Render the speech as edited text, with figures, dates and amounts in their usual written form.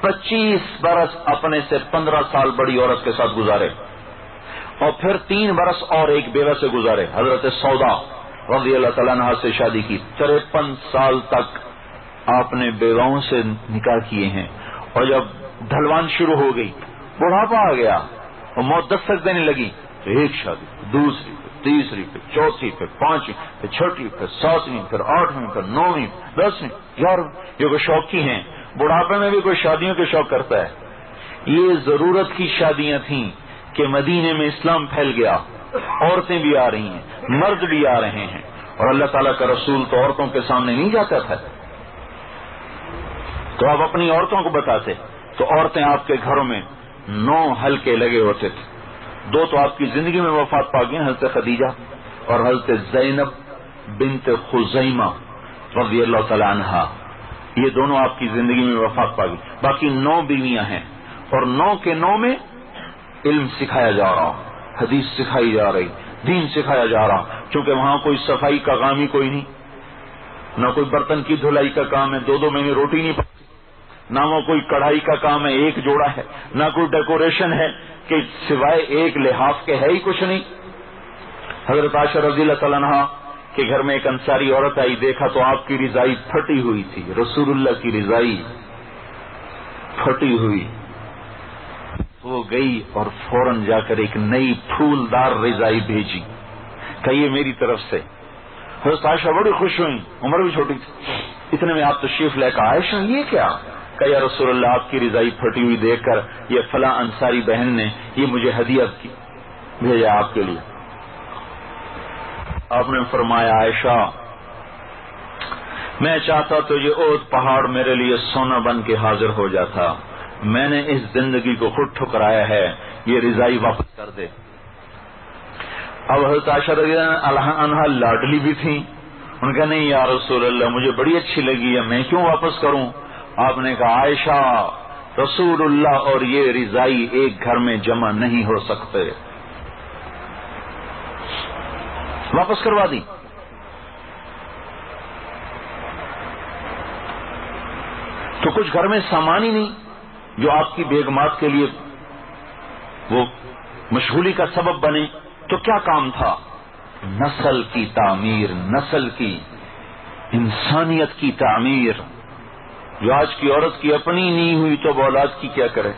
25 برس اپنے سے 15 سال بڑی عورت کے ساتھ گزارے، اور پھر 3 برس اور ایک بیوہ سے گزارے، حضرت سودا رضی اللہ تعالیٰ عنہ سے شادی کی، 53 سال تک آپ نے بیواؤں سے نکاح کیے ہیں، اور جب ڈھلوان شروع ہو گئی، بڑھاپا آ گیا اور موت دستک دینے لگی، تو ایک شادی، دوسری، پھر تیسری، پھر چوتھی، پھر 5ویں، پھر 6ویں، پھر 7ویں، پھر 8ویں، پھر 9ویں، 10ویں، 11ویں۔ یہ کوئی شوقی ہیں، بڑھاپے میں بھی کوئی شادیوں کے شوق کرتا ہے؟ یہ ضرورت کی شادیاں تھیں کہ مدینے میں اسلام پھیل گیا، عورتیں بھی آ رہی ہیں، مرد بھی آ رہے ہیں، اور اللہ تعالیٰ کا رسول تو عورتوں کے سامنے نہیں جاتا تھا، تو آپ اپنی عورتوں کو بتاتے تو عورتیں آپ کے گھروں میں 9 حلقے لگے ہوتے تھے۔ 2 تو آپ کی زندگی میں وفات پا گئی، حضرت خدیجہ اور حضرت زینب بنت خزیمہ رضی اللہ تعالی عنہا، یہ دونوں آپ کی زندگی میں وفات پا گئی۔ باقی 9 بیویاں ہیں، اور 9 کے 9 میں علم سکھایا جا رہا، حدیث سکھائی جا رہی، دین سکھایا جا رہا، کیونکہ وہاں کوئی صفائی کا کام ہی کوئی نہیں، نہ کوئی برتن کی دھلائی کا کام ہے، 2 مہینے روٹی نہیں پکتی، نہ وہ کوئی کڑھائی کا کام ہے، ایک جوڑا ہے، نہ کوئی ڈیکوریشن ہے کہ سوائے ایک لحاف کے ہے ہی کچھ نہیں۔ حضرت عائشہ رضی اللہ تعالیٰ عنہا کے گھر میں ایک انصاری عورت آئی، دیکھا تو آپ کی رضائی پھٹی ہوئی تھی، رسول اللہ کی رضائی پھٹی ہوئی، وہ گئی اور فوراً جا کر ایک نئی پھولدار رضائی بھیجی کہ یہ میری طرف سے۔ حضرت عائشہ بڑی خوش ہوئی، عمر بھی چھوٹی تھی، اتنے میں آپ تشریف لے کر، عائشہ یہ کیا؟ کہ یا رسول اللہ، آپ کی رضائی پھٹی ہوئی دیکھ کر یہ فلاں انصاری بہن نے یہ مجھے ہدیہ کی بھیجا آپ کے لیے۔ آپ نے فرمایا، عائشہ میں چاہتا تو یہ احد پہاڑ میرے لیے سونا بن کے حاضر ہو جاتا، میں نے اس زندگی کو خود ٹھکرایا ہے، یہ رضائی واپس کر دے۔ اب حضرت عائشہ رضی اللہ عنہا لاڈلی بھی تھیں، ان کا نہیں یا رسول اللہ مجھے بڑی اچھی لگی ہے، میں کیوں واپس کروں؟ آپ نے کہا، عائشہ رسول اللہ اور یہ رضائی ایک گھر میں جمع نہیں ہو سکتے، واپس کروا دی۔ تو کچھ گھر میں سامان ہی نہیں جو آپ کی بیگمات کے لیے وہ مشغولی کا سبب بنے، تو کیا کام تھا؟ نسل کی تعمیر، نسل کی، انسانیت کی تعمیر۔ جو آج کی عورت کی اپنی نہیں ہوئی تو اولاد کی کیا کرے؟